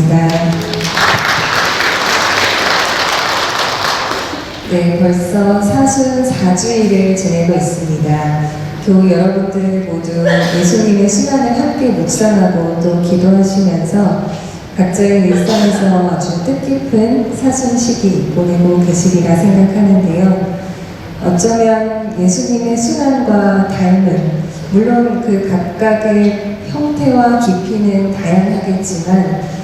부탁드리겠습니다. 네, 벌써 사순 4주일을 지내고 있습니다. 교우 여러분들 모두 예수님의 순환을 함께 묵상하고 또 기도하시면서 각자의 일상에서 아주 뜻깊은 사순 시기 보내고 계시리라 생각하는데요. 어쩌면 예수님의 순환과 닮은, 물론 그 각각의 형태와 깊이는 다양하겠지만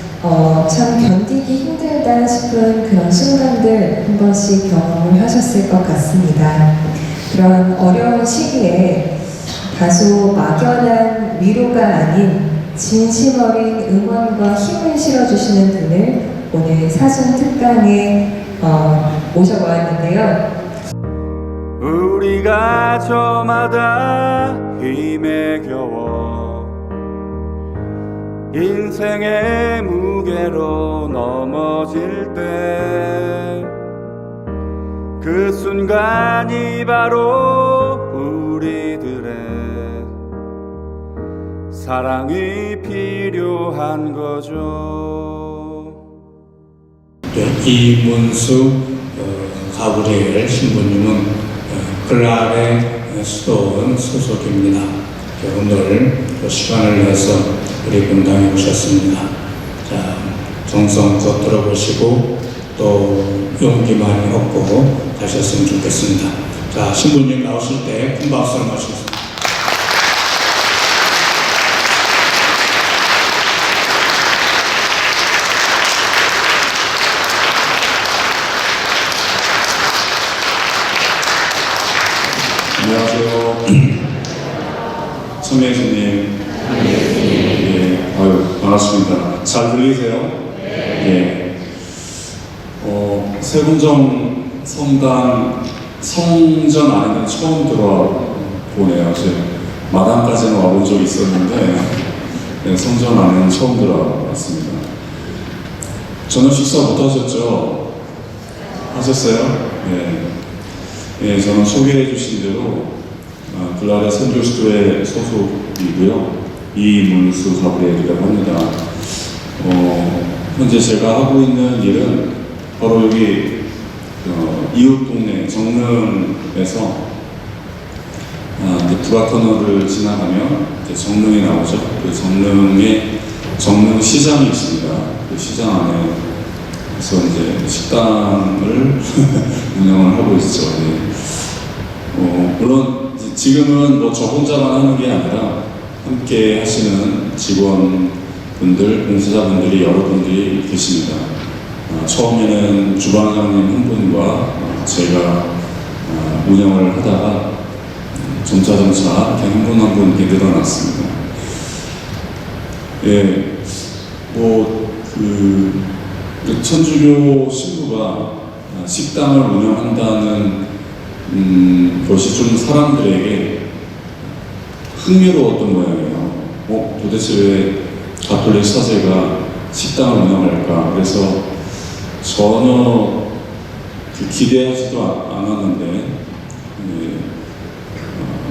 참 견디기 힘들다 싶은 그런 순간들 한 번씩 경험을 하셨을 것 같습니다. 그런 어려운 시기에 다소 막연한 위로가 아닌 진심 어린 응원과 힘을 실어주시는 분을 오늘 사순 특강에 모셔보았는데요. 우리가 저마다 힘에 겨워 인생의 무게로 넘어질 때 그 순간이 바로 우리들의 사랑이 필요한 거죠. 네, 이문수 가브리엘 신부님은 글라레 수도원 소속입니다. 오늘 시간을 내서 우리 분당에 오셨습니다. 자, 정성껏 들어보시고 또 용기 많이 얻고 가셨으면 좋겠습니다. 자, 신부님 나오실 때 큰 박수를 마시겠습니다. 안녕하세요. 선명수님. 예, 아유, 반갑습니다. 잘 들리세요? 예. 세군정 성당 성전 안에는 처음 들어와 보네요. 제 마당까지는 와본 적이 있었는데, 네, 성전 안에는 처음 들어왔습니다. 저녁 식사 못 하셨죠? 하셨어요? 네. 예, 저는 소개해 주신 대로 글라레 선교수도의 소속이고요. 이문수 가브리엘이라고 합니다. 현재 제가 하고 있는 일은 바로 여기 이웃 동네 정릉에서 브라터너를 지나가면 정릉이 나오죠. 그 정릉에 정릉시장이 있습니다. 그 시장 안에서 이제 식당을 운영을 하고 있죠. 네. 물론 지금은 뭐 저 혼자만 하는 게 아니라 함께 하시는 직원분들, 봉사자분들이 여러분들이 계십니다. 처음에는 주방장님 한 분과 제가 운영을 하다가 점차 이렇게 한 분 한 분 이렇게 늘어났습니다. 예, 천주교 신부가 식당을 운영한다는 것이 좀 사람들에게 흥미로웠던 모양이에요. 도대체 왜 가톨릭 사제가 식당을 운영할까? 그래서 전혀 기대하지도 않았는데,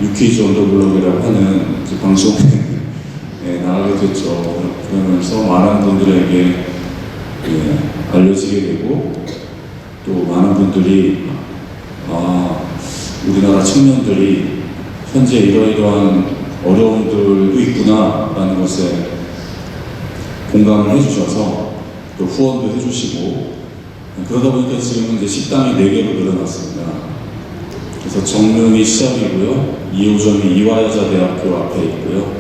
유퀴즈 언더블럭이라고 하는 방송에 나가게 됐죠. 그러면서 많은 분들에게 알려지게 되고, 또 많은 분들이 우리나라 청년들이 현재 이러이러한 어려움들도 있구나라는 것에 공감을 해주셔서 또 후원도 해주시고, 그러다 보니까 지금은 이제 식당이 4개로 늘어났습니다. 그래서 정릉이 시작이고요, 2호점이 이화여자대학교 앞에 있고요,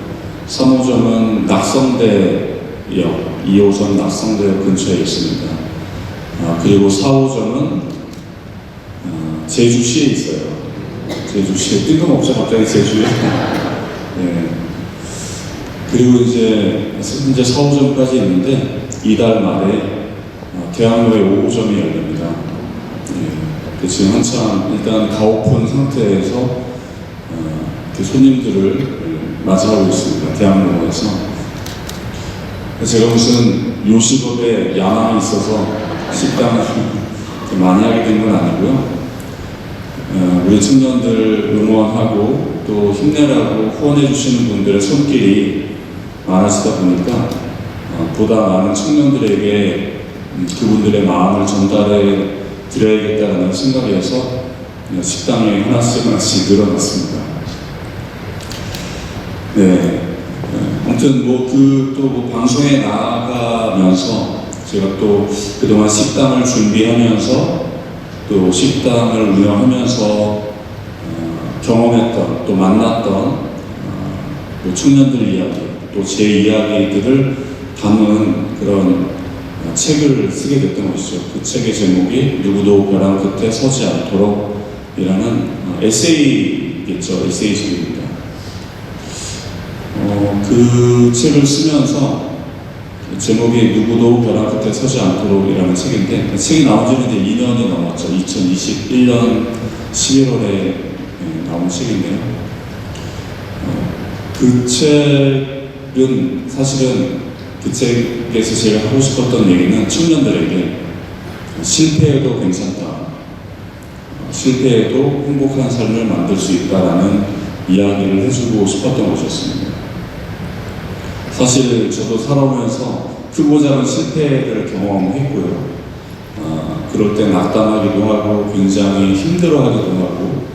3호점은 낙성대역, 2호선 낙성대역 근처에 있습니다. 그리고 4호점은 제주시에 있어요. 제주시에 뜬금없이 갑자기 제주에. 네. 그리고 이제 현재 4호점까지 있는데 이달 말에 대학로에 5호점이 열립니다. 네. 지금 한참 일단 가오픈 상태에서 손님들을 맞이하고 있습니다. 대학로에서. 제가 무슨 요식업에 야망이 있어서 식당을 많이 하게 된 건 아니고요. 우리 청년들 응원하고 또 힘내라고 후원해 주시는 분들의 손길이 많아지다 보니까 보다 많은 청년들에게 그분들의 마음을 전달해 드려야겠다는 생각이어서 식당에 하나씩 늘어났습니다. 네. 아무튼 또 방송에 나가면서 제가 또 그동안 식당을 준비하면서 또 식당을 운영하면서 경험했던 또 만났던 또 청년들 이야기 또 제 이야기들을 담은 그런 책을 쓰게 됐던 것이죠. 그 책의 제목이 누구도 벼랑 끝에 서지 않도록 이라는 에세이겠죠. 에세이집입니다. 그 책을 쓰면서 제목이 누구도 벼랑 끝에 서지 않도록 이라는 책인데 책이 나온 지는 이제 2년이 넘었죠. 2021년 11월에 나온 책인데요. 그 책은 사실은 그 책에서 제가 하고 싶었던 얘기는 청년들에게 실패해도 괜찮다. 실패해도 행복한 삶을 만들 수 있다라는 이야기를 해주고 싶었던 것이었습니다. 사실 저도 살아오면서 크고 작은 실패를 경험했고요. 그럴 때 낙담하기도 하고 굉장히 힘들어하기도 하고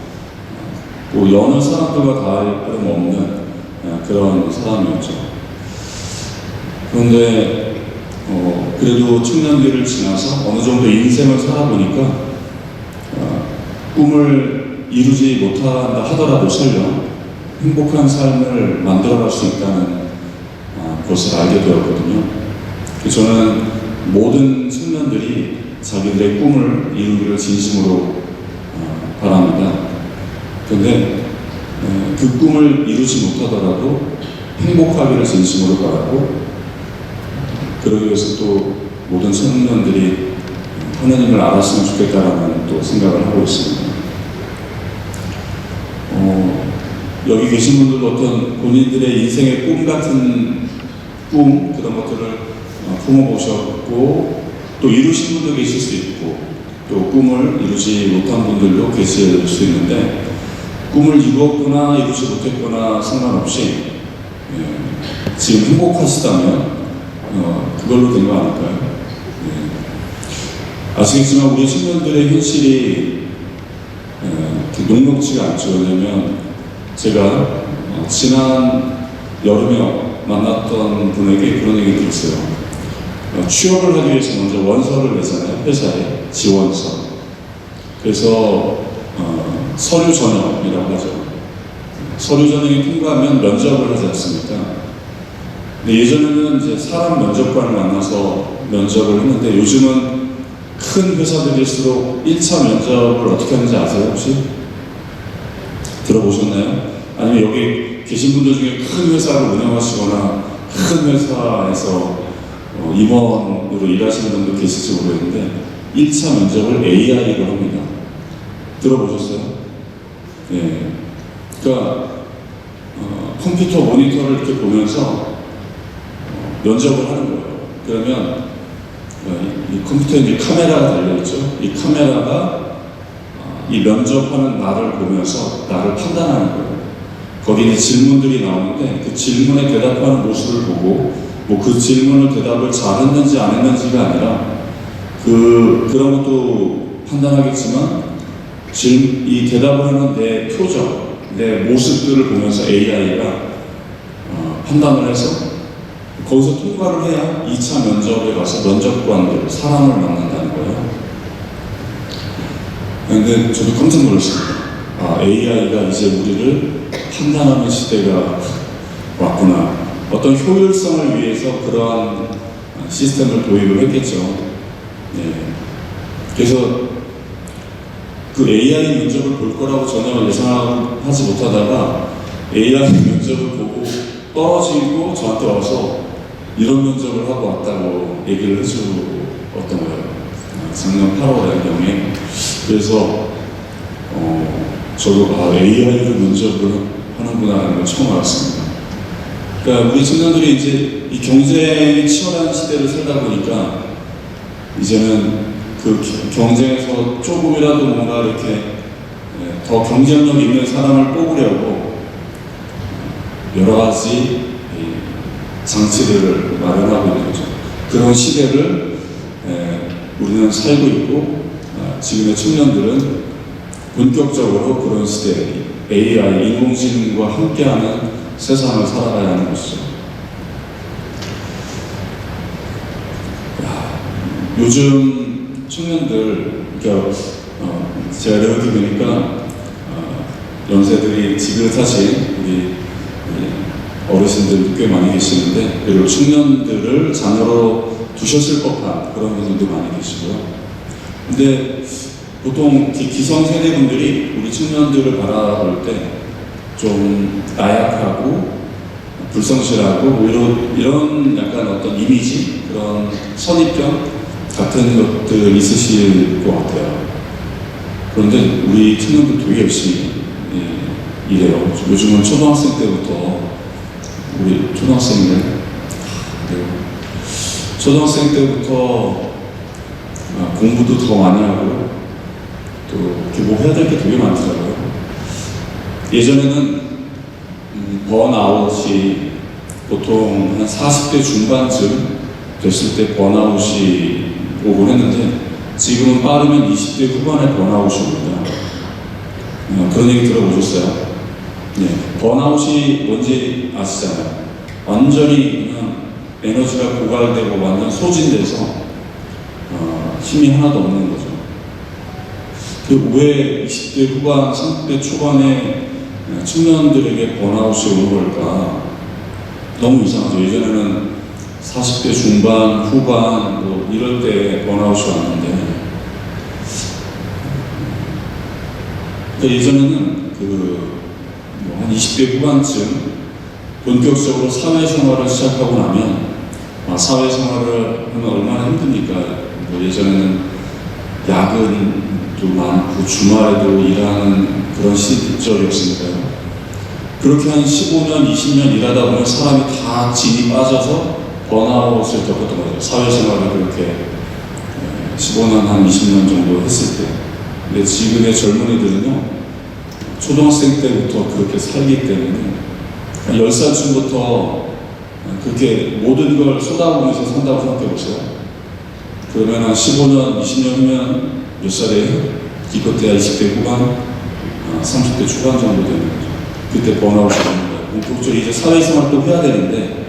또 여느 사람들과 다름없는 그런 사람이었죠. 그런데 그래도 청년기를 지나서 어느 정도 인생을 살아보니까 꿈을 이루지 못한다 하더라도 설령 행복한 삶을 만들어갈 수 있다는 것을 알게 되었거든요. 저는 모든 청년들이 자기들의 꿈을 이루기를 진심으로 바랍니다. 그런데 그 꿈을 이루지 못하더라도 행복하기를 진심으로 바라고 그러기 위해서 또 모든 청년들이 하나님을 알았으면 좋겠다라는 또 생각을 하고 있습니다. 여기 계신 분들도 어떤 본인들의 인생의 꿈 같은 꿈 그런 것들을 품어보셨고 또 이루신 분도 계실 수 있고 또 꿈을 이루지 못한 분들도 계실 수 있는데 꿈을 이루었거나 이루지 못했거나 상관없이 지금 행복하시다면 그걸로 된 거 아닐까요? 아시겠지만 우리 청년들의 현실이 녹록지가 않죠. 왜냐면 제가 지난 여름에 만났던 분에게 그런 얘기 들었어요. 취업을 하기 위해서 먼저 원서를 내잖아요. 회사에 지원서. 그래서 서류 전형이라고 하죠. 서류 전형이 통과하면 면접을 하지 않습니까? 근데 예전에는 이제 사람 면접관을 만나서 면접을 했는데 요즘은 큰 회사들일수록 1차 면접을 어떻게 하는지 아세요? 혹시? 들어보셨나요? 아니면 여기 계신 분들 중에 큰 회사를 운영하시거나 큰 회사에서 임원으로 일하시는 분도 계실지 모르겠는데 1차 면접을 AI로 합니다. 들어보셨어요? 네. 그러니까 컴퓨터 모니터를 이렇게 보면서 면접을 하는 거예요. 그러면 이 컴퓨터에 이제 카메라가 달려있죠. 이 카메라가 이 면접하는 나를 보면서 나를 판단하는 거예요. 거기 이제 질문들이 나오는데 그 질문에 대답하는 모습을 보고 뭐 그 질문을 대답을 잘했는지 안 했는지가 아니라 그런 것도 판단하겠지만 이 대답을 하는 내 표정, 내 모습들을 보면서 AI가 판단을 해서 거기서 통과를 해야 2차 면접에 가서 면접관들, 사람을 만난다는 거예요. 근데 저도 깜짝 놀랐습니다. AI가 이제 우리를 판단하는 시대가 왔구나. 어떤 효율성을 위해서 그러한 시스템을 도입을 했겠죠. 네. 그래서 그 AI 면접을 볼 거라고 전혀 예상하지 못하다가 AI 면접을 보고 떨어지고 저한테 와서 이런 면접을 하고 왔다고 얘기를 해주었던 거예요. 작년 8월에 경에. 그래서 저도 AI로 면접을 하는구나라는 걸 처음 알았습니다. 그러니까 우리 청년들이 이제 이 경쟁이 치열한 시대를 살다 보니까 이제는 그 경쟁에서 조금이라도 뭔가 이렇게 더 경쟁력 있는 사람을 뽑으려고 여러 가지 장치들을 마련하고 있는 거죠. 그런 시대를 우리는 살고 있고 지금의 청년들은 본격적으로 그런 시대, AI, 인공지능과 함께하는 세상을 살아가야 하는 것이죠. 요즘 청년들, 그러니까 제가 이렇게 보니까 연세들이 지긋하신 우리 어르신들 꽤 많이 계시는데, 그리고 청년들을 자녀로 두셨을 법한 그런 분들도 많이 계시고요. 근데 보통 기성세대 분들이 우리 청년들을 바라볼 때 좀 나약하고 불성실하고 뭐 이런 약간 어떤 이미지, 그런 선입견 같은 것들 있으실 것 같아요. 그런데 우리 청년들 되게 열심히 일해요. 요즘은 초등학생 때부터 우리 초등학생들 초등학생 때부터 공부도 더 많이 하고 또 이렇게 뭐 해야 될 게 되게 많더라고요. 예전에는 번아웃이 보통 한 40대 중반쯤 됐을 때 번아웃이 오곤 했는데, 지금은 빠르면 20대 후반에 번아웃이 옵니다. 그런 얘기 들어보셨어요? 네. 번아웃이 뭔지 아시잖아요. 완전히 그냥 에너지가 고갈되고 완전 소진돼서 힘이 하나도 없는 거죠. 왜 20대 후반, 30대 초반에 청년들에게 번아웃이 오는 걸까? 너무 이상하죠. 예전에는 40대 중반, 후반 뭐 이럴 때 번아웃이 왔는데, 그러니까 예전에는 한 20대 후반쯤 본격적으로 사회생활을 시작하고 나면, 사회생활을 하면 얼마나 힘듭니까? 뭐 예전에는 야근도 많고 주말에도 일하는 그런 시절이었으니까요. 그렇게 한 15년, 20년 일하다 보면 사람이 다 진이 빠져서 번아웃을 겪었던 거죠. 사회생활을 그렇게 15년, 한 20년 정도 했을 때. 근데 지금의 젊은이들은요, 초등학생 때부터 그렇게 살기 때문에 10살쯤부터 그렇게 모든 걸 쏟아부으면서 산다고 생각해 보세요. 그러면 한 15년, 20년 후면 몇 살이에요? 기껏해야 20대 후반, 30대 초반 정도 되는 거죠. 그때 번아웃이 오는 거예요. 본격적으로 이제 사회생활 또 해야 되는데,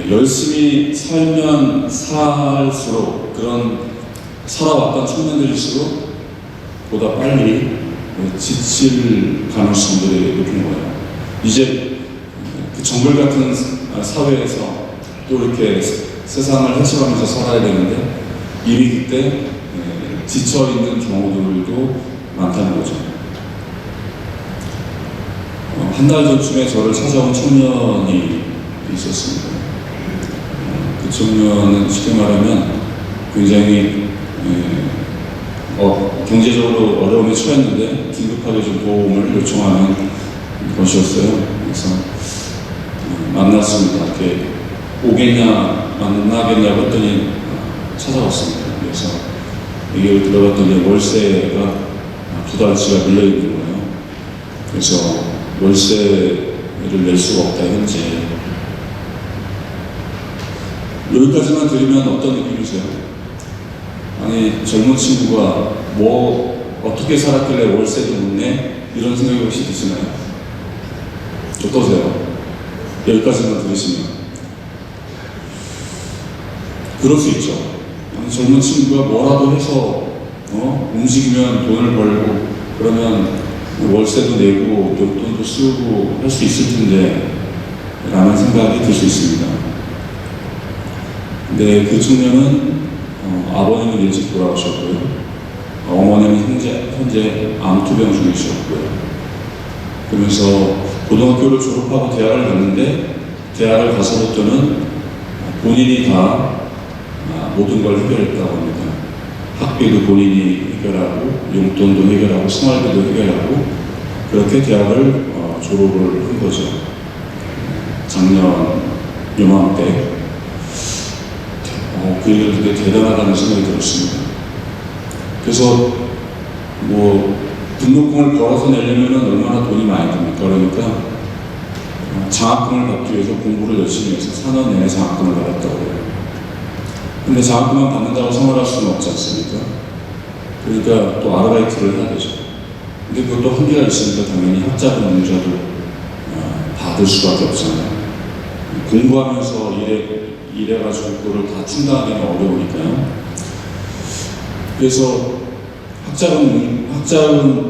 열심히 살면 살수록, 그런 살아왔던 청년들일수록 보다 빨리 지칠 가능성들이 높은 거예요. 이제 그 정글 같은 사회에서 또 이렇게 세상을 헤쳐가면서 살아야 되는데, 이미 그때 지쳐있는 경우들도 많다는 거죠. 한 달 전쯤에 저를 찾아온 청년이 있었습니다. 그 청년은 쉽게 말하면 굉장히 경제적으로 어려움에 처했는데 긴급하게 좀 도움을 요청하는 것이었어요. 그래서 만났습니다. 이렇게 오겠냐, 만나겠냐고 했더니 찾아왔습니다. 그래서 여기 들어갔더니 월세가 2달치가 밀려있는 거예요. 그래서 월세를 낼 수가 없다, 현재. 여기까지만 들으면 어떤 느낌이세요? 아니, 젊은 친구가 뭐 어떻게 살았길래 월세도 못 내? 이런 생각이 혹시 드시나요? 어떠세요? 여기까지만 들으시면. 그럴 수 있죠. 아니, 젊은 친구가 뭐라도 해서 움직이면 돈을 벌고, 그러면 월세도 내고 용돈도 쓰고 할 수 있을 텐데 라는 생각이 들 수 있습니다. 근데 그 청년은 아버님은 일찍 돌아가셨고요. 어머니는 현재 암투병 중이셨고요. 그러면서 고등학교를 졸업하고 대학을 갔는데, 대학을 가서부터는 본인이 다 모든 걸 해결했다고 합니다. 학비도 본인이 해결하고, 용돈도 해결하고, 생활비도 해결하고, 그렇게 대학을 졸업을 한 거죠. 작년 요맘때. 그 얘기를 되게 대단하다는 생각이 들었습니다. 그래서 등록금을 걸어서 내려면 얼마나 돈이 많이 듭니까? 그러니까 장학금을 받기 위해서 공부를 열심히 해서 4년 내내 장학금을 받았다고 해요. 근데 장학금만 받는다고 생활할 수는 없지 않습니까? 그러니까 또 아르바이트를 해야 되죠. 근데 그것도 한계가 있으니까 당연히 학자금 융자도 받을 수밖에 없잖아요. 공부하면서 일해가지고 그거를 다 충당하기는 어려우니까요. 그래서 학자금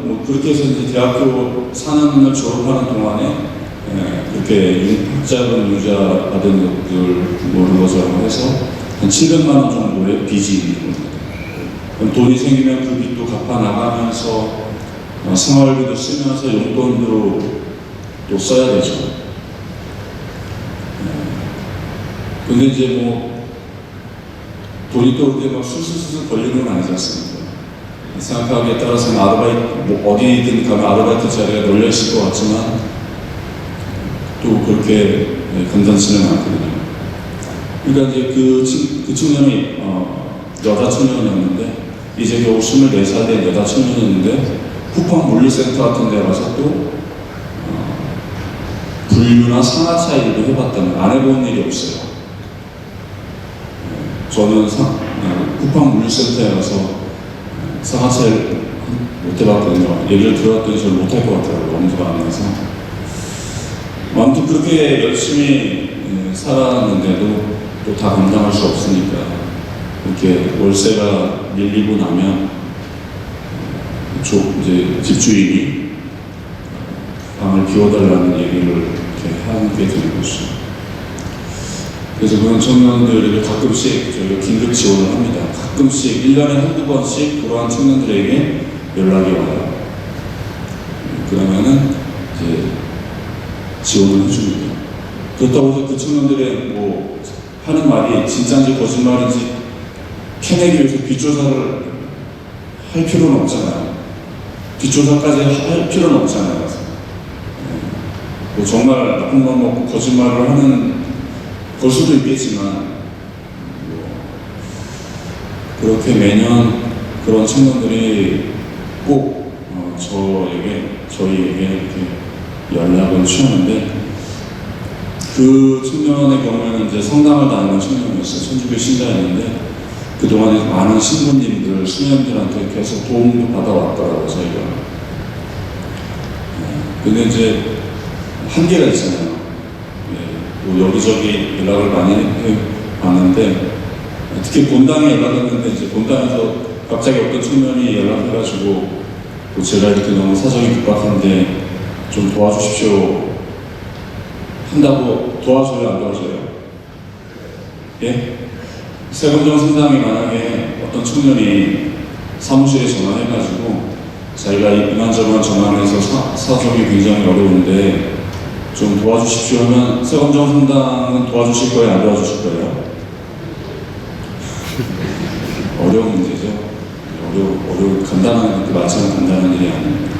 뭐 그렇게 해서 이제 대학교 4년을 졸업하는 동안에 그렇게 학자금 융자 받은 것들 모르는 것처럼 해서 한 700만 원 정도의 빚이 있는 겁니다. 그럼 돈이 생기면 그 빚도 갚아 나가면서 생활비도 쓰면서 용돈으로 또 써야 되죠. 근데 이제 뭐 돈이 또 그렇게 막 술술술 걸리는 건 아니지 않습니까? 생각하기에 따라서는 아르바이트, 뭐 어디든 가면 아르바이트 자리가 널려 있을 것 같지만 또 그렇게 간단치는 않거든요. 그러니까 이제 그 청년이 여자 청년이었는데 이제 겨우 24살 된 여자 청년이었는데 쿠팡 물류센터 같은 데 가서 또 분류나 상하차 일도 해봤다는, 안 해본 일이 없어요. 저는 쿠팡 물류센터에 가서 상하차를 못 해봤거든요. 얘기를 들어봤더니 저를 못할 것 같더라고요. 엄두가 안 나서. 아무튼 그렇게 열심히 살았는데도 또 다 감당할 수 없으니까 이렇게 월세가 밀리고 나면 이제 집주인이 방을 비워달라는 얘기를 이렇게 하게 되는 것이죠. 그래서 그런 청년들에게 가끔씩 저희가 긴급 지원을 합니다. 가끔씩 1년에 한두 번씩 그러한 청년들에게 연락이 와요. 그러면은 이제 지원을 해줍니다. 그렇다고 해서 그 청년들의 뭐 하는 말이 진짜인지 거짓말인지 캐내기 위해서 뒷조사를 할 필요는 없잖아요. 뒷조사까지 할 필요는 없잖아요. 뭐 정말 나쁜 맘 먹고 거짓말을 하는 걸 수도 있겠지만 그렇게 매년 그런 청년들이 꼭 저희에게 이렇게 연락을 취하는데 그 청년의 경우에는 이제 성당을 다니는 청년이었어요. 천주교 신자였는데 그동안에 많은 신부님들, 수녀님들한테 계속 도움도 받아왔더라고요, 저희가. 근데 이제 한계가 있잖아요. 뭐 여기저기 연락을 많이 해봤는데 특히 본당에 연락했는데 이제 본당에서 갑자기 어떤 청년이 연락해가지고 제가 이렇게 너무 사정이 급박한데 좀 도와주십시오 한다고 도와줘요, 안 도와줘요? 예? 세금정 성당이 만약에 어떤 청년이 사무실에 전화해가지고 자기가 이만저만 전화해서 사정이 굉장히 어려운데 좀 도와주십시오 하면 세금정 성당은 도와주실 거예요, 안 도와주실 거예요? 어려운 문제죠. 간단한, 그 마찬가지 간단한 일이 아닙니다.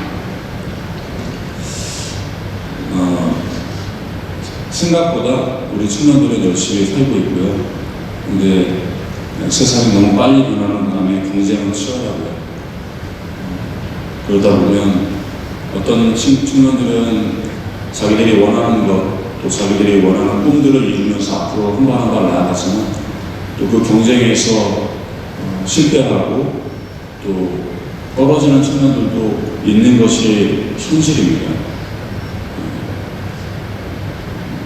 생각보다 우리 청년들은 열심히 살고 있고요. 근데 세상이 너무 빨리 변하는 바람에 경쟁은 치열하고요. 그러다 보면 어떤 청년들은 자기들이 원하는 것, 또 자기들이 원하는 꿈들을 이루면서 앞으로 한 발 한 발 나아가지만 또 그 경쟁에서 실패하고 또 떨어지는 청년들도 있는 것이 현실입니다.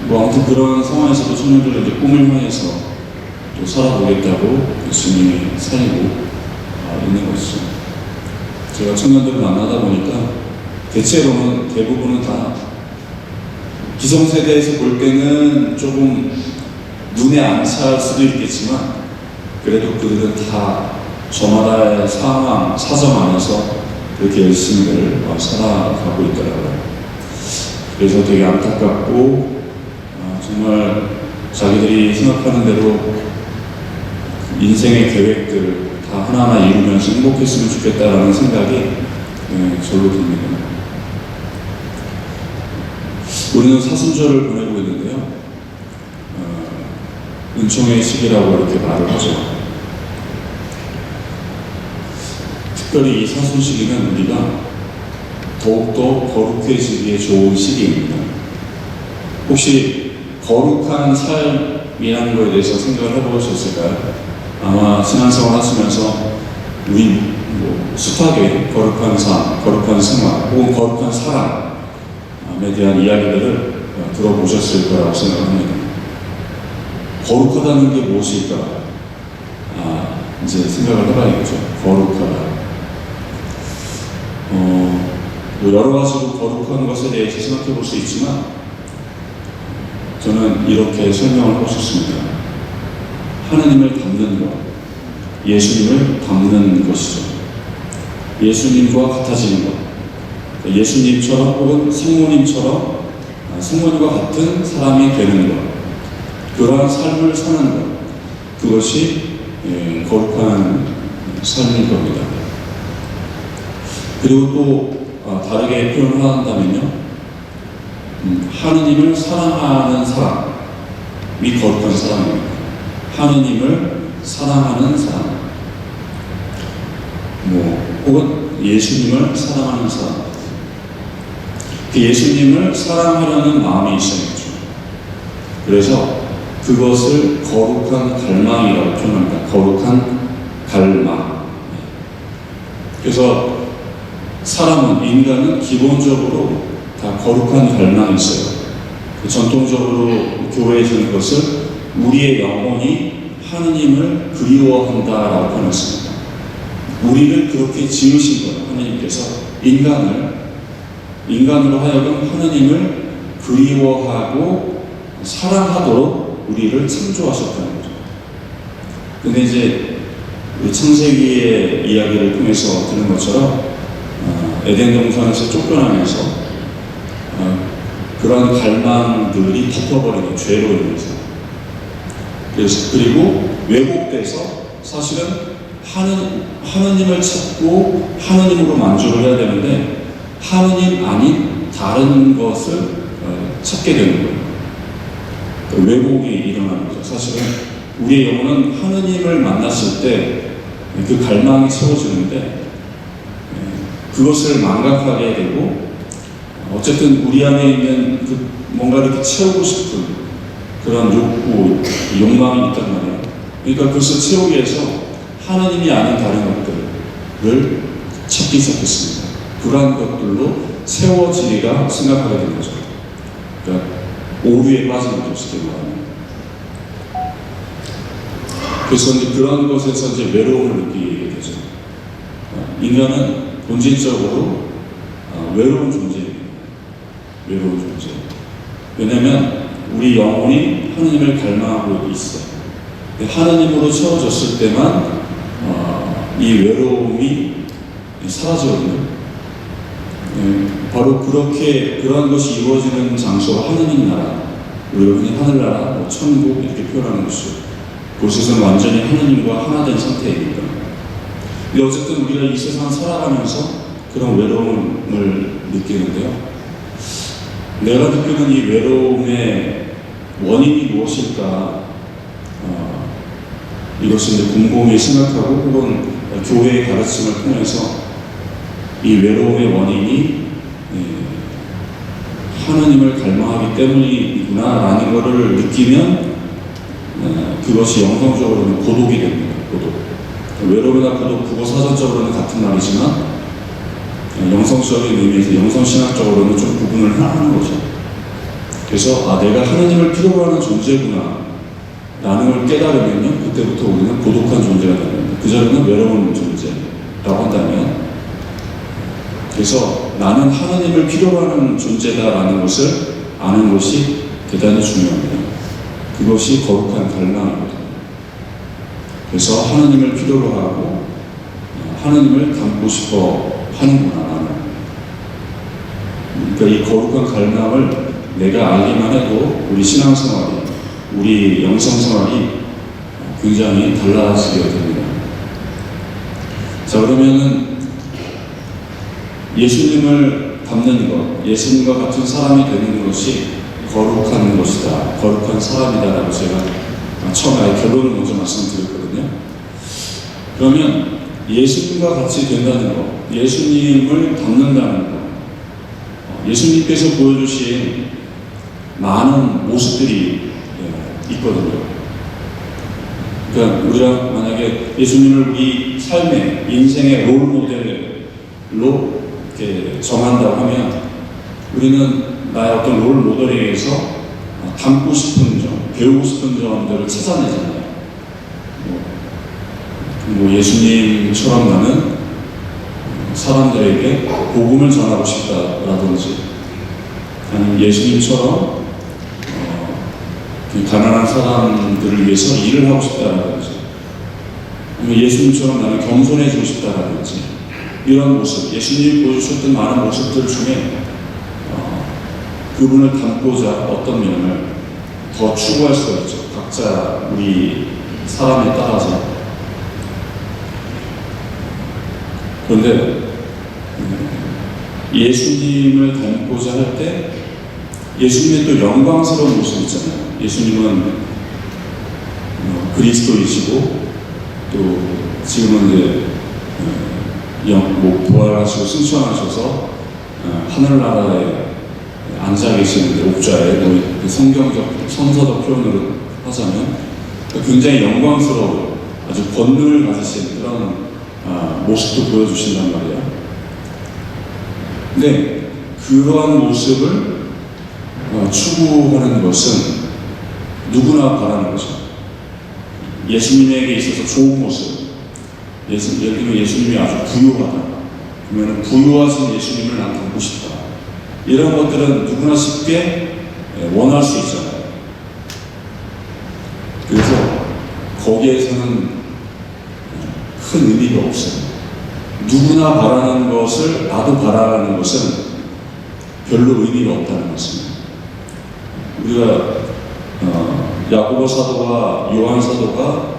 뭐 아무튼 그런 상황에서도 청년들은 이제 꿈을 향해서 또 살아보겠다고 열심히 살고 있는 것이죠. 제가 청년들을 만나다 보니까 대부분은 다 기성세대에서 볼 때는 조금 눈에 안 찰 수도 있겠지만 그래도 그들은 다 저마다의 상황, 사정 안에서 그렇게 열심히 살아가고 있더라고요. 그래서 되게 안타깝고 정말 자기들이 생각하는 대로 인생의 계획들 다 하나하나 이루면서 행복했으면 좋겠다라는 생각이 절로 듭니다. 우리는 사순절을 보내고 있는데요. 은총의 시기라고 이렇게 말을 하죠. 특별히 이 사순 시기는 우리가 더욱더 거룩해지기에 좋은 시기입니다. 혹시 거룩한 삶이라는 것에 대해서 생각을 해보셨을까요? 아마 신앙생활 하시면서 우리 숱하게 거룩한 삶, 거룩한 생활, 혹은 거룩한 사랑에 대한 이야기들을 들어보셨을 거라고 생각합니다. 거룩하다는 게 무엇일까? 이제 생각을 해봐야겠죠. 거룩하다. 여러 가지로 거룩한 것에 대해서 생각해 볼 수 있지만, 저는 이렇게 설명을 하고 싶습니다. 하나님을 닮는 것, 예수님을 닮는 것이죠. 예수님과 같아지는 것, 예수님처럼 혹은 성모님처럼 성모님과 같은 사람이 되는 것, 그러한 삶을 사는 것, 그것이 거룩한 삶일 겁니다. 그리고 또 다르게 표현을 한다면요, 하느님을 사랑하는 사람이 거룩한 사람입니다. 하느님을 사랑하는 사람, 혹은 예수님을 사랑하는 사람. 그 예수님을 사랑하려는 마음이 있어야겠죠. 그래서 그것을 거룩한 갈망이라고 표현합니다. 거룩한 갈망. 그래서 사람은, 인간은 기본적으로 다 거룩한 갈망이 있어요. 전통적으로 교회에서는 그것을 우리의 영혼이 하느님을 그리워한다라고 표현했습니다. 우리를 그렇게 지으신 거예요. 하느님께서 인간으로 하여금 하느님을 그리워하고 사랑하도록 우리를 창조하셨다는 거죠. 근데 이제 우리 창세기의 이야기를 통해서 들은 것처럼 에덴 동산에서 쫓겨나면서 그런 갈망들이 덮어버리는 죄로 인해서, 그리고 왜곡돼서 사실은 하느님을 찾고 하느님으로 만족을 해야 되는데 하느님 아닌 다른 것을 찾게 되는 거예요. 왜곡이 일어나는 거죠. 사실은 우리의 영혼은 하느님을 만났을 때 그 갈망이 세워지는데 그것을 망각하게 되고, 어쨌든 우리 안에 있는 그 뭔가 이렇게 채우고 싶은 그런 욕구, 욕망이 있단 말이에요. 그러니까 그것을 채우기 위해서 하나님이 아닌 다른 것들을 찾기 시작했습니다. 그러한 것들로 채워지리라 생각하게 된 거죠. 그러니까 오류에 빠진 거죠, 쉽게 말하면. 그래서 이제 그런 것에서 이제 외로움을 느끼게 되죠. 인간은 본질적으로 외로운 존재입니다. 외로운 존재. 왜냐하면 우리 영혼이 하느님을 갈망하고 있어요. 하느님으로 채워졌을 때만 이 외로움이 사라지거든요. 바로 그러한 것이 이루어지는 장소가 하느님 나라, 우리가 흔히 하늘나라, 천국 이렇게 표현하는 것이죠. 그곳에서는 완전히 하느님과 하나 된 상태이니까. 근데 어쨌든 우리가 이 세상을 살아가면서 그런 외로움을 느끼는데요. 내가 느끼는 이 외로움의 원인이 무엇일까? 이것을 이제 곰곰이 생각하고 혹은 교회의 가르침을 통해서 이 외로움의 원인이 하나님을 갈망하기 때문이구나라는 것을 느끼면 그것이 영성적으로는 고독이 됩니다. 고독. 외로움이나 고독, 국어사전적으로는 같은 말이지만 영성적인 의미에서 영성신학적으로는 좀 구분을 하는 거죠. 그래서 내가 하나님을 필요로 하는 존재구나 라는 걸 깨달으면요, 그때부터 우리는 고독한 존재가 됩니다. 그전에는 외로운 존재라고 한다면, 그래서 나는 하나님을 필요로 하는 존재다라는 것을 아는 것이 대단히 중요합니다. 그것이 거룩한 갈망이거든요. 그래서 하나님을 필요로 하고 하나님을 닮고 싶어 하는구나, 나는. 그러니까 이 거룩한 갈망을 내가 알기만 해도 우리 신앙생활이, 우리 영성생활이 굉장히 달라지게 됩니다. 자, 그러면은 예수님을 닮는 것, 예수님과 같은 사람이 되는 것이 거룩한 것이다, 거룩한 사람이다라고 제가 처음에 결론을 먼저 말씀드렸거든요. 그러면 예수님과 같이 된다는 것, 예수님을 닮는다는 것, 예수님께서 보여주신 많은 모습들이 있거든요. 그러니까 우리가 만약에 예수님을 우리 삶의 인생의 롤 모델로 이렇게 정한다고 하면 우리는 나의 어떤 롤 모델에 의해서 닮고 싶은 점, 배우고 싶은 점들을 찾아내잖아요. 뭐 예수님처럼 나는 사람들에게 복음을 전하고 싶다라든지, 아니면 예수님처럼 가난한 사람들을 위해서 일을 하고 싶다라든지, 아니면 예수님처럼 나는 겸손해지고 싶다라든지, 이런 모습, 예수님이 보여주셨던 많은 모습들 중에 그분을 닮고자 어떤 면을 더 추구할 수가 있죠. 각자 우리 사람에 따라서. 그런데 예수님을 닮고자 할 때 예수님의 또 영광스러운 모습 있잖아요. 예수님은 그리스도이시고 또 지금은 이제 부활하시고 승천하셔서 하늘나라에 앉아 계시는데, 옥좌에 성서적 표현으로 하자면 굉장히 영광스러운 아주 권능을 가지신 그런 모습도 보여주신단 말이에요. 근데 그러한 모습을 추구하는 것은 누구나 바라는 거죠. 예수님에게 있어서 좋은 모습, 예를 들면 예수님이 아주 부유하다, 그러면 부유하신 예수님을 난 닮고 싶다, 이런 것들은 누구나 쉽게 원할 수 있잖아요. 그래서 거기에서는 큰 의미가 없어요. 누구나 바라는 것을 나도 바라는 것은 별로 의미가 없다는 것입니다. 우리가 야고보 사도와 요한 사도가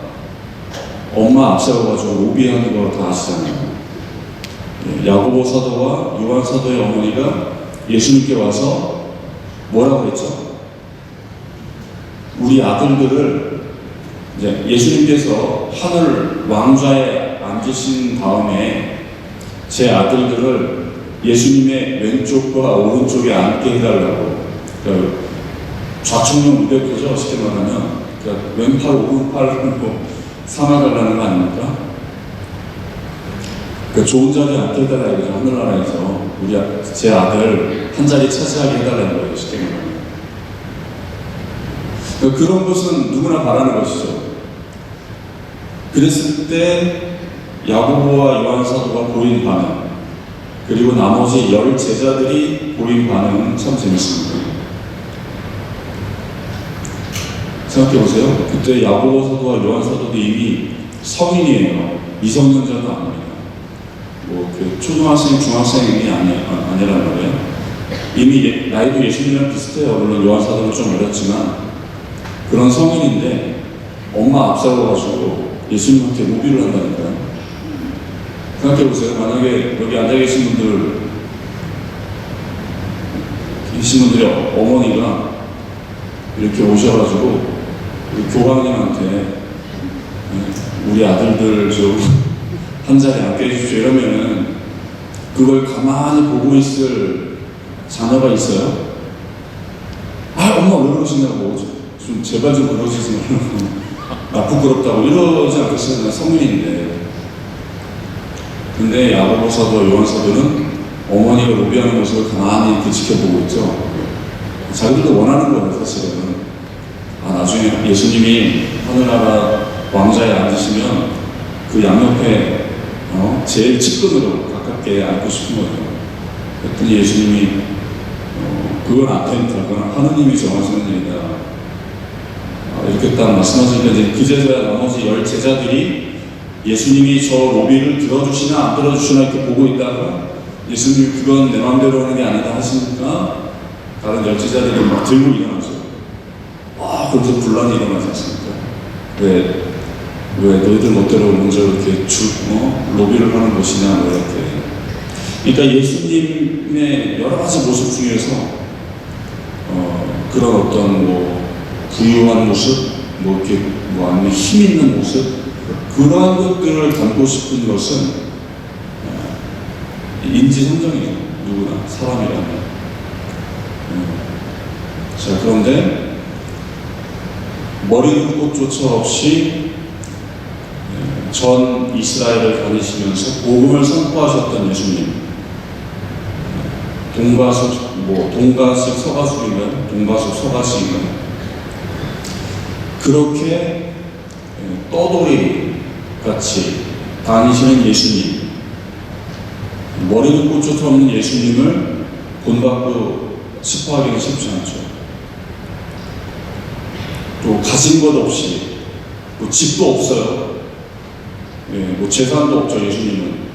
엄마 앞세워가지고 로비하는 거 다 아시잖아요. 야고보 사도와 요한 사도의 어머니가 예수님께 와서 뭐라고 했죠? 우리 아들들을 이제 예수님께서 하늘 왕좌에 앉으신 다음에 제 아들들을 예수님의 왼쪽과 오른쪽에 앉게 해달라고. 그러니까 좌청룡 우대표죠, 쉽게 말하면. 그러니까 왼팔 오른팔을 삼아달라는 거 아닙니까? 그러니까 좋은 자리에 앉게 해달라 이거죠. 하늘나라에서 제 아들 한 자리 차지하게 해달라는 거예요, 쉽게 말하면. 그러니까 그런 것은 누구나 바라는 것이죠. 그랬을 때 야고보와 요한 사도가 보인 반응, 그리고 나머지 10 제자들이 보인 반응은 참 재밌습니다. 생각해보세요. 그때 야고보 사도와 요한 사도도 이미 성인이에요. 미성년자도 아닙니다. 초등학생, 중학생이 아니란 말이에요. 이미 나이도 예수님이랑 비슷해요. 물론 요한 사도는 좀 어렸지만 그런 성인인데 엄마 앞세워가지고 예수님한테 로비를 한다니까요. 생각해보세요. 만약에 여기 앉아 계신 분들이 어머니가 이렇게 오셔가지고 우리 교황님한테 우리 아들들 좀 한 자리에 앉게 해주십시오 이러면은 그걸 가만히 보고 있을 자녀가 있어요? 아, 엄마 왜 그러시냐고, 좀 제발 좀 그러시지 말라고, 나 부끄럽다고 이러지 않겠어요? 나 성인인데. 근데 야고보 사도와 요한 사도는 어머니가 로비하는 모습을 가만히 이렇게 지켜보고 있죠. 자기들도 원하는 거예요, 사실은. 나중에 예수님이 하늘나라 왕좌에 앉으시면 그 양옆에 제일 측근으로 가깝게 앉고 싶은 거예요. 그랬더니 예수님이 그건 안 된다, 그건 하느님이 정하시는 일이다, 이렇게 딱 말씀하시니까 이제 그제서야 나머지 10 제자들이 예수님이 저 로비를 들어주시나 안 들어주시나 이렇게 보고 있다가 예수님이 그건 내 마음대로 하는 게 아니다 하시니까 다른 10 제자들이 막 들고 일어나죠. 그래서 분란이 일어나지 않습니까? 왜 너희들 멋대로 먼저 이렇게 로비를 하는 것이냐, 이렇게. 그러니까 예수님의 여러 가지 모습 중에서 그런 어떤 부유한 모습, 이렇게 아니면 힘 있는 모습, 그러한 것들을 담고 싶은 것은 인지상정이에요. 누구나 사람이라면. 자, 그런데 머리 둘 곳조차 없이 전 이스라엘을 다니시면서 복음을 선포하셨던 예수님, 동가식 서가수이면 동가식 서가식이면 그렇게 떠돌이 같이 다니시는 예수님, 머리도 꽃조차 없는 예수님을 본받고 싶어하기는 쉽지 않죠. 또 가진 것 없이, 뭐 집도 없어요. 뭐 재산도 없죠, 예수님은.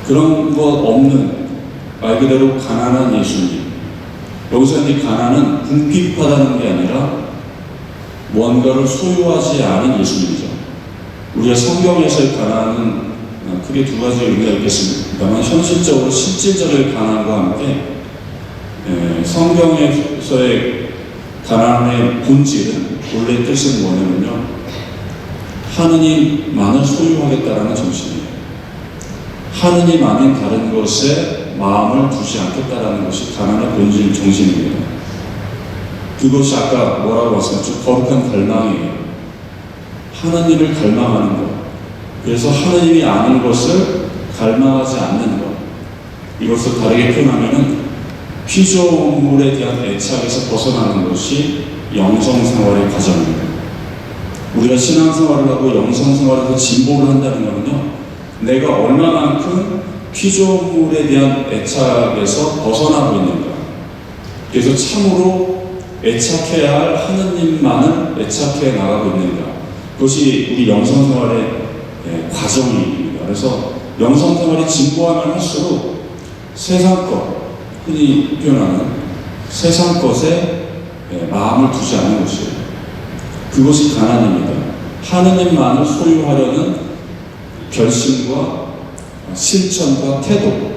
그런 것 없는 말 그대로 가난한 예수님. 여기서 이 가난은 궁핍하다는 게 아니라 무언가를 소유하지 않은 예수님이죠. 우리가 성경에서의 가난은 크게 두 가지 의미가 있겠습니다만 현실적으로 실질적인 가난과 함께 성경에서의 가난의 본질은 본래 뜻은 뭐냐면요, 하느님만을 소유하겠다라는 정신이에요. 하느님 아닌 다른 것에 마음을 두지 않겠다라는 것이 가난의 본질 정신입니다. 그것이 아까 뭐라고 말씀드렸죠? 거룩한 갈망이에요. 하느님을 갈망하는 것. 그래서 하느님이 아닌 것을 갈망하지 않는 것. 이것을 다르게 표현하면은 피조물에 대한 애착에서 벗어나는 것이 영성생활의 과정입니다. 우리가 신앙생활을 하고 영성생활에서 진보를 한다는 것은요, 내가 얼마만큼 피조물에 대한 애착에서 벗어나고 있는가. 그래서 참으로 애착해야 할 하느님만을 애착해 나가고 있는가. 그것이 우리 영성생활의 과정입니다. 그래서 영성생활이 진보하면 할수록 세상 것, 흔히 표현하는 세상 것에 마음을 두지 않는 것이에요. 그것이 가난입니다. 하느님만을 소유하려는 결심과 실천과 태도,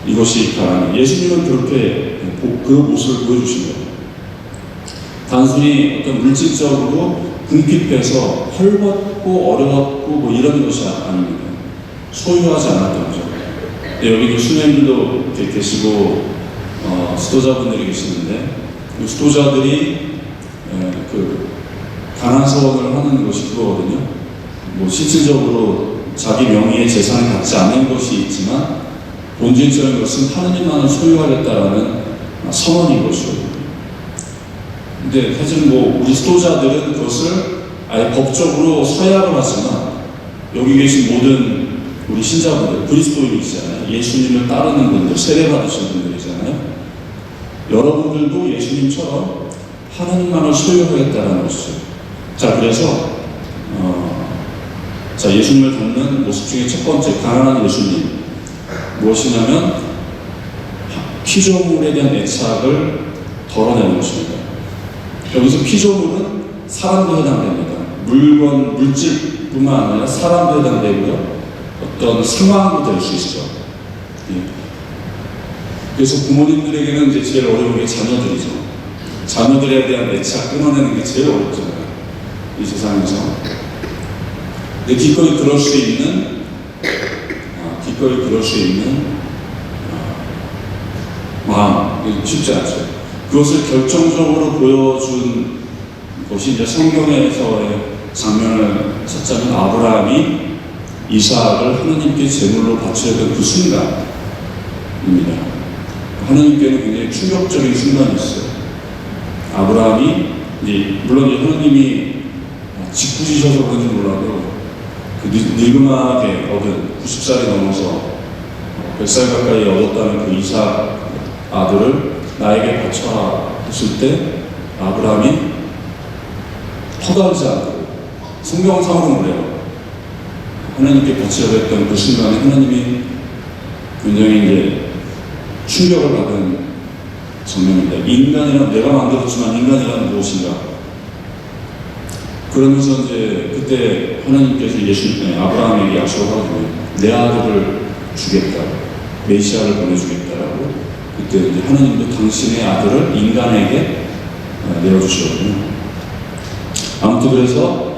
이것이 가난이에요. 예수님은 그렇게 그 모습을 보여주신 거예요. 단순히 어떤 물질적으로 궁핍해서 헐벗고 어려웠고 뭐 이런 것이 아닙니다. 소유하지 않았던 거죠. 여기 수녀님들도 계시고 수도자분들이 계시는데, 그 수도자들이 그 가난서원을 하는 것이 그거거든요. 뭐 실질적으로 자기 명의의 재산을 갖지 않는 것이 있지만 본질적인 것은 하느님만을 소유하겠다라는 선언인 것이거든요. 근데 사실 뭐 우리 수도자들은 그것을 아예 법적으로 서약을 하지만, 여기 계신 모든 우리 신자분들, 그리스도인이시잖아요. 예수님을 따르는 분들, 세례받으신 분들이잖아요. 여러분들도 예수님처럼 하나님만을 소유하겠다는 것이죠. 자, 그래서 예수님을 닮는 모습 중에 첫 번째, 가난한 예수님. 무엇이냐면 피조물에 대한 애착을 덜어내는 것입니다. 여기서 피조물은 사람도 해당됩니다. 물건, 물질뿐만 아니라 사람도 해당되고요. 어떤 상황도 될 수 있죠. 예. 그래서 부모님들에게는 이제 제일 어려운 게 자녀들이죠. 자녀들에 대한 애착 끊어내는 게 제일 어렵잖아요, 이 세상에서. 근데 기꺼이 그럴 수 있는 마음, 쉽지 않죠. 그것을 결정적으로 보여준 것이 이제 성경에서의 장면을 찾자면 아브라함이 이삭을 하나님께 제물로 바쳐야 될 그 순간입니다. 하나님께는 굉장히 충격적인 순간이었어요. 아브라함이 물론 하나님이 짓궂으셔서 그런지 몰라도 그 늙음하게 얻은 90살이 넘어서 100살 가까이 얻었다는 그 이삭 아들을 나에게 바쳐라 했을 때 아브라함이 허다하지 않고 성경상으로 그래요. 하나님께 바치려고 했던 그 순간에 하나님이 굉장히 이제 충격을 받은 장면입니다. 인간이란, 내가 만들었지만 인간이란 무엇인가. 그러면서 이제 그때 하나님께서 아브라함에게 약속을 하거든요. 내 아들을 주겠다. 메시아를 보내주겠다라고. 그때 이제 하나님도 당신의 아들을 인간에게 내어주시거든요. 아무튼 그래서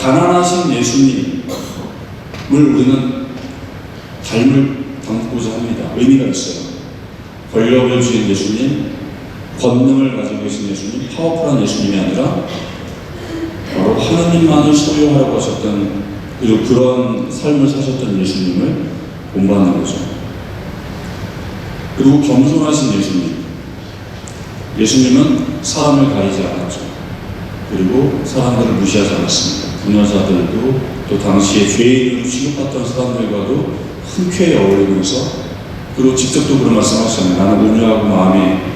가난하신 예수님을 우리는 닮고자 합니다. 의미가 있어요. 권력을 주신 예수님, 권능을 가지고 계신 예수님, 파워풀한 예수님이 아니라 바로 하느님만을 소유하라고 하셨던, 그리고 그런 삶을 사셨던 예수님을 본받는 거죠. 그리고 겸손하신 예수님. 예수님은 사람을 가리지 않았죠. 그리고 사람들을 무시하지 않았습니다. 부녀자들도 또 당시에 죄인으로 취급받던 사람들과도 흔쾌히 어울리면서, 그리고 직접 또 그런 말씀하셨잖아요. 나는 온유하고 마음이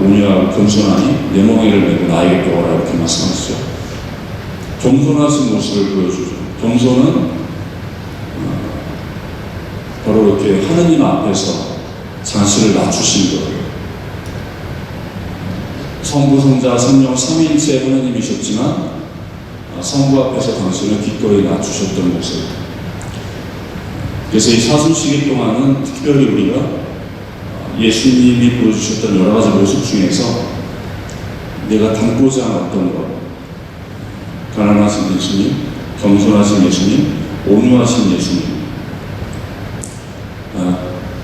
온유하고 겸손하니 내 멍에를 메고 나에게 배워라, 이렇게 말씀하시죠. 겸손하신 모습을 보여주죠. 겸손은 바로 이렇게 하느님 앞에서 자신을 낮추신 거예요. 성부, 성자, 성령 삼위일체 하나님이셨지만 성부 앞에서 당신을 기꺼이 낮추셨던 모습. 그래서 이 사순시기 동안은 특별히 우리가 예수님이 보여주셨던 여러 가지 모습 중에서 내가 닮고자 어떤 것, 가난하신 예수님, 겸손하신 예수님, 온유하신 예수님,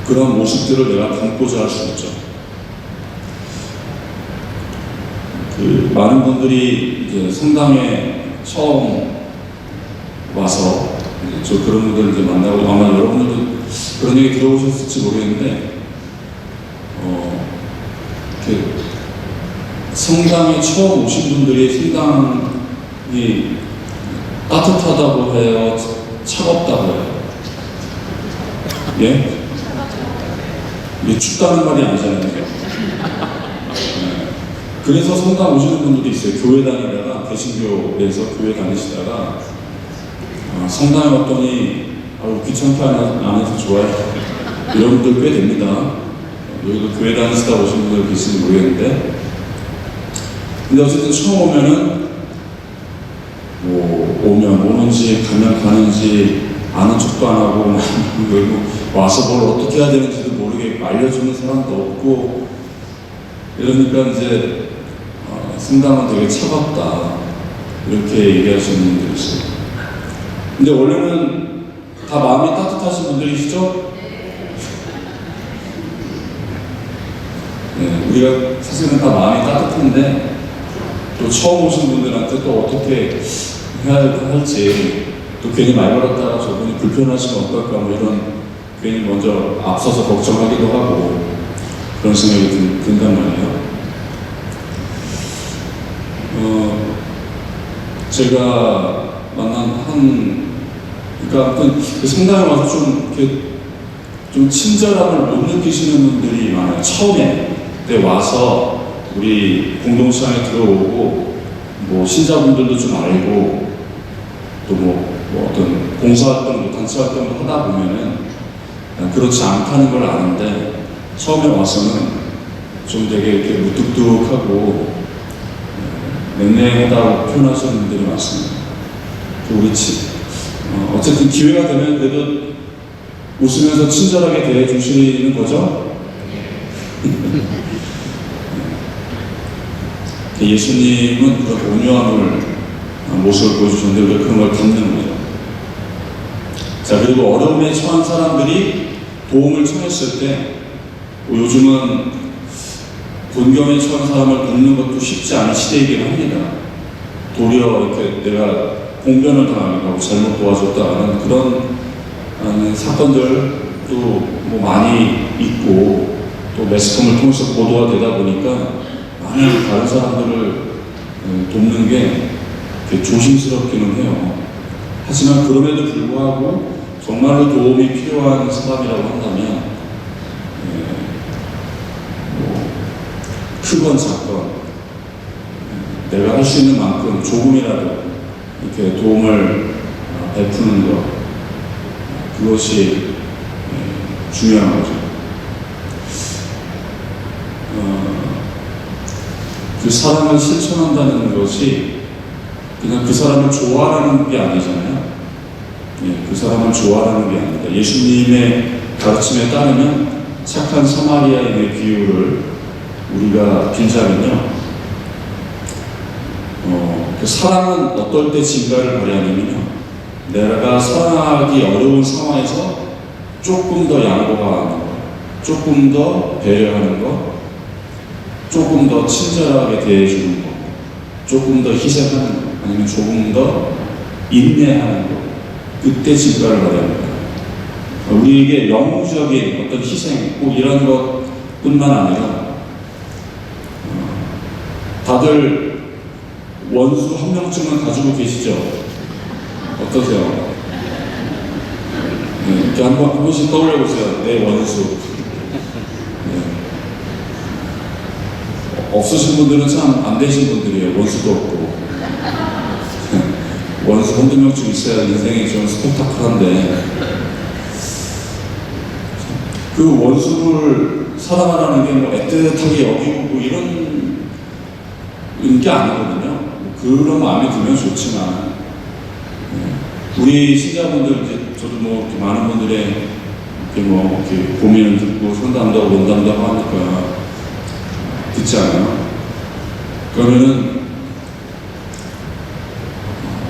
그런 모습들을 내가 담고자 할 수 있죠. 많은 분들이 이제 성당에 처음 와서 저 그런 분들 이제 만나고, 아마 여러분들도 그런 얘기 들어보셨을지 모르겠는데, 이렇게 성당에 처음 오신 분들이 성당이 따뜻하다고 해요, 차갑다고 해요? 예? 이게 춥다는 말이 아니잖아요. 그래서 성당 오시는 분들이 있어요. 교회 다니다가, 개신교에서 교회 다니시다가 성당에 왔더니 귀찮게 안 해서 좋아요. 이런 분들 꽤 됩니다. 여기도 교회 다니시다 오신 분들 계신지 모르겠는데, 근데 어쨌든 처음 오면은 오면 오는지 가면 가는지 아는 척도 안 하고 그리고 와서 뭘 어떻게 해야 되는지도 모르게 알려주는 사람도 없고 이러니까 이제 성당은 되게 차갑다, 이렇게 얘기하시는 분들이 있어요. 근데 원래는 다 마음이 따뜻하신 분들이시죠? 네, 우리가 사실은 다 마음이 따뜻한데 또 처음 오신 분들한테 또 어떻게 해야 할지, 또 괜히 말 걸었다가 저분이 불편하시면 어떨까, 뭐 이런, 괜히 먼저 앞서서 걱정하기도 하고 그런 생각이 든단 말이에요. 제가 만난 그러니까 그 성당에 와서 좀 이렇게 좀 친절함을 못 느끼시는 분들이 많아요. 처음에 그때 와서 우리 공동체 안에 들어오고 뭐 신자분들도 좀 알고 또 뭐 어떤 봉사활동도 단체활동도 하다 보면은 그렇지 않다는 걸 아는데, 처음에 와서는 좀 되게 이렇게 무뚝뚝하고 냉랭하다고 표현하시는 분들이 많습니다. 우리 어쨌든 기회가 되면 그래도 웃으면서 친절하게 대해주시는 거죠? 예수님은 그런 온유함을 모습을 보여주셨는데 우리가 그런 걸 담는 거죠. 자, 그리고 어려움에 처한 사람들이 도움을 청했을 때, 요즘은 곤경에 처한 사람을 돕는 것도 쉽지 않은 시대이긴 합니다. 도리어 이렇게 내가 공변을 당하기도 하고 잘못 도와줬다는 그런 사건들도 뭐 많이 있고, 또 매스컴을 통해서 보도가 되다 보니까 많이 다른 사람들을 돕는 게 조심스럽기는 해요. 하지만 그럼에도 불구하고 정말로 도움이 필요한 사람이라고 한다면 크건 작건 내가 할 수 있는 만큼 조금이라도 이렇게 도움을 베푸는 것, 그것이 중요한 거죠. 그 사랑을 실천한다는 것이 그냥 그 사람을 좋아하는 게 아니잖아요. 그 사람을 좋아하는 게 아니다. 예수님의 가르침에 따르면 착한 사마리아인의 비유를 우리가 빌자면요, 그 사랑은 어떨 때 진가를 발휘하냐면요, 내가 사랑하기 어려운 상황에서 조금 더 양보가 하는 거예요. 조금 더 배려하는 것, 조금 더 친절하게 대해주는 것, 조금 더 희생하는 것, 아니면 조금 더 인내하는 것, 그때 진가를 받아야 합니다. 우리에게 영웅적인 어떤 희생, 꼭 이런 것뿐만 아니라 다들 원수 한 명쯤은 가지고 계시죠? 어떠세요? 네, 이렇게 한 번씩 떠올려 보세요. 내 원수. 네. 없으신 분들은 참 안 되신 분들이에요. 원수도 없고. 원수 한두 명쯤 있어야 인생이 좀 스펙타클한데, 그 원수를 사랑하라는 게 뭐 애틋하게 여기고 뭐 이런 게 아니거든요. 그런 마음이 들면 좋지만, 우리 신자분들, 이제 저도 뭐 이렇게 많은 분들의 이렇게 뭐 이렇게 고민을 듣고 상담도 하고 논담도 하고 하니까 듣잖아요. 그러면은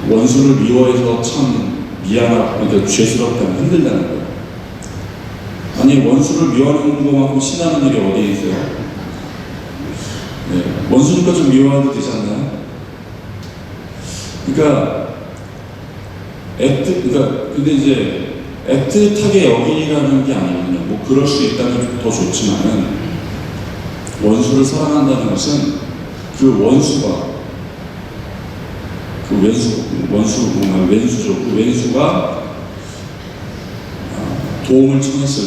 원수를 미워해서 참 미안하고, 그러니까 죄스럽다면 힘들다는 거예요. 아니, 원수를 미워하는 것만큼 신나는 일이 어디에 있어요? 네, 원수니까 좀 미워해도 되지 않나요? 그러니까 근데 이제 애틋하게 여기라는 게 아니거든요. 뭐 그럴 수 있다면 더 좋지만은, 원수를 사랑한다는 것은 그 원수가, 그 왼수죠. 그 왼수가 도움을 청했을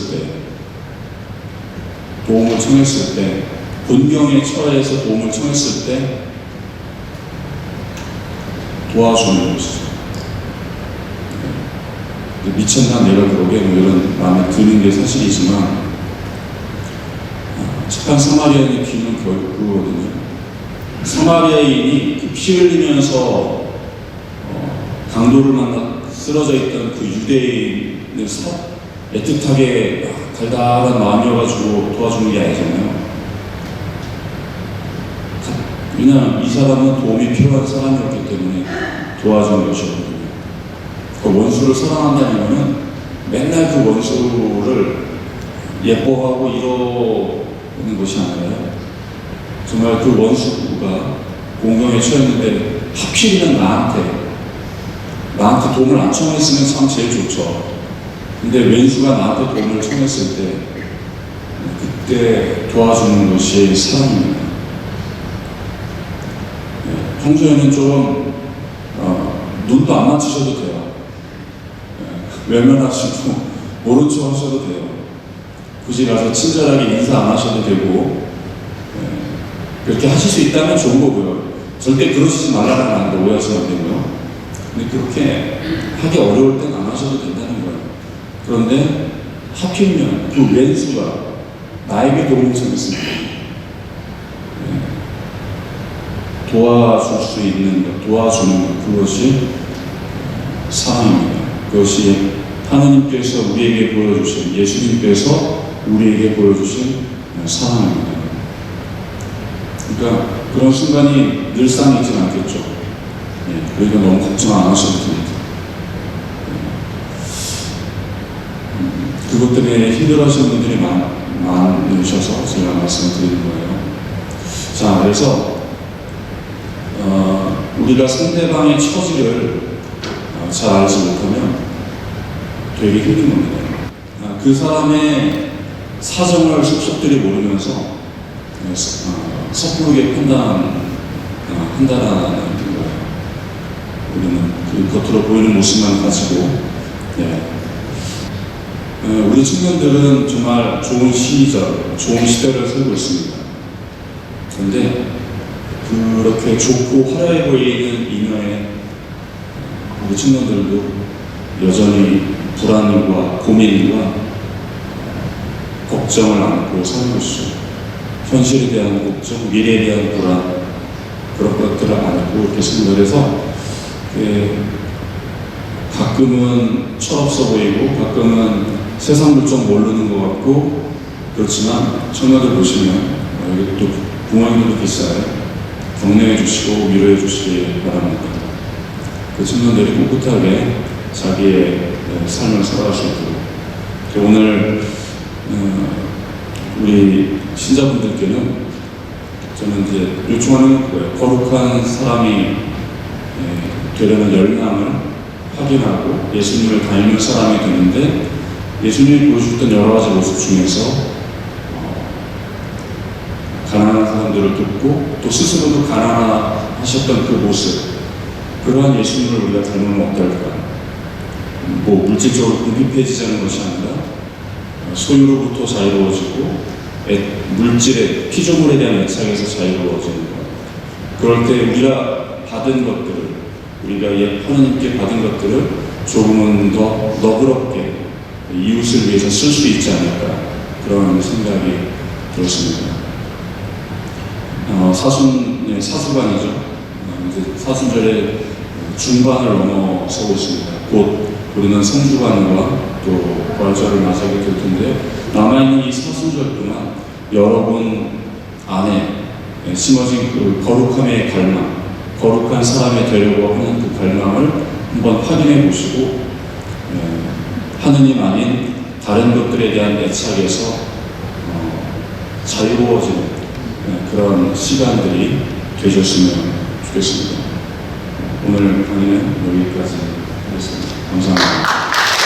때, 곤경에 처해서 도움을 청했을 때 도와주는 것이죠. 미쳤나 내가 그러게, 뭐 이런 마음이 드는 게 사실이지만, 착한 사마리아인의 귀는 결국 그거거든요. 사마리아인이 그 피 흘리면서 강도를 만나 쓰러져 있던 그 유대인을 애틋하게 달달한 마음이어가지고 도와주는 게 아니잖아요. 왜냐하면 이 사람은 도움이 필요한 사람이었기 때문에 도와주는 것이거든요. 그 원수를 사랑한다는 것은 맨날 그 원수를 예뻐하고 이러는 것이 아니라요. 정말 그 원수가 공경에 처했는데 하필이면 나한테 도움을 안 청했으면 참 제일 좋죠. 근데 왼수가 나한테 도움을 청했을 때, 그때 도와주는 것이 사랑입니다. 네, 평소에는 좀 눈도 안 맞추셔도 돼요. 네, 외면하시고 모른 척 하셔도 돼요. 굳이 가서 친절하게 인사 안 하셔도 되고, 그렇게 하실 수 있다면 좋은 거고요. 절대 그러시지 말라는 말인데 오해하시면 안 되고요. 근데 그렇게 하기 어려울 땐 안 하셔도 된다는 거예요. 그런데 하필이면 그 왼수가 나에게 도움을 청했습니다. 도와줄 수 있는 것, 도와주는 것, 그것이 사랑입니다. 그것이 하나님께서 우리에게 보여주신, 예수님께서 우리에게 보여주신 사랑입니다. 그러니까 그런 순간이 늘상 있지는 않겠죠. 그러니까 너무 걱정 안 하셔도 됩니다. 그것 때문에 힘들어하시는 분들이 많으셔서 제가 말씀을 드리는 거예요. 자, 그래서 우리가 상대방의 처지를 잘 알지 못하면 되게 힘든 겁니다. 그 사람의 사정을 속속들이 모르면서 섣부르게 판단한다는 거예요. 우리는 그 겉으로 보이는 모습만 가지고. 우리 청년들은 정말 좋은 시절, 좋은 시대를 살고 있습니다. 그런데 그렇게 좋고 화려해 보이는 이면에 우리 청년들도 여전히 불안과 고민과 걱정을 안고 사는 것이죠. 현실에 대한 걱정, 미래에 대한 불안, 그런 것들을 안고 이렇게 생각해서 가끔은 철없어 보이고 가끔은 세상 물정 모르는 것 같고, 그렇지만 청년들 보시면 여기 또 부모님들도 계시잖아요. 격려해 주시고 위로해 주시기 바랍니다. 그 청년들이 꿋꿋하게 자기의 삶을 살아갈 수 있도록. 오늘 우리 신자분들께는 저는 이제 요청하는 거예요. 거룩한 사람이 되려는 열망을 확인하고 예수님을 닮은 사람이 되는데 예수님이 보여주셨던 여러 가지 모습 중에서 가난한 사람들을 돕고 또 스스로도 가난하셨던 그 모습, 그러한 예수님을 우리가 닮으면 어떨까? 뭐 물질적으로 궁핍해지자는 것이 아니라 소유로부터 자유로워지고 물질의 피조물에 대한 애착에서 자유로워지는 것. 그럴 때 우리가 받은 것들을, 우리가 하나님께 받은 것들을 조금은 더 너그럽게 이웃을 위해서 쓸 수 있지 않을까, 그런 생각이 들었습니다. 사수관이죠. 이제 사순절의 중반을 넘어서고 있습니다. 곧 우리는 성주관과 또 부활절을 맞이하게 될 텐데요. 남아있는 이 사순절 동안 여러분 안에 심어진 그 거룩함의 갈망, 거룩한 사람이 되려고 하는 그 갈망을 한번 확인해 보시고 하느님 아닌 다른 것들에 대한 애착에서 자유로워지는 그런 시간들이 되셨으면 좋겠습니다. 오늘 강의는 여기까지 하겠습니다. 감사합니다.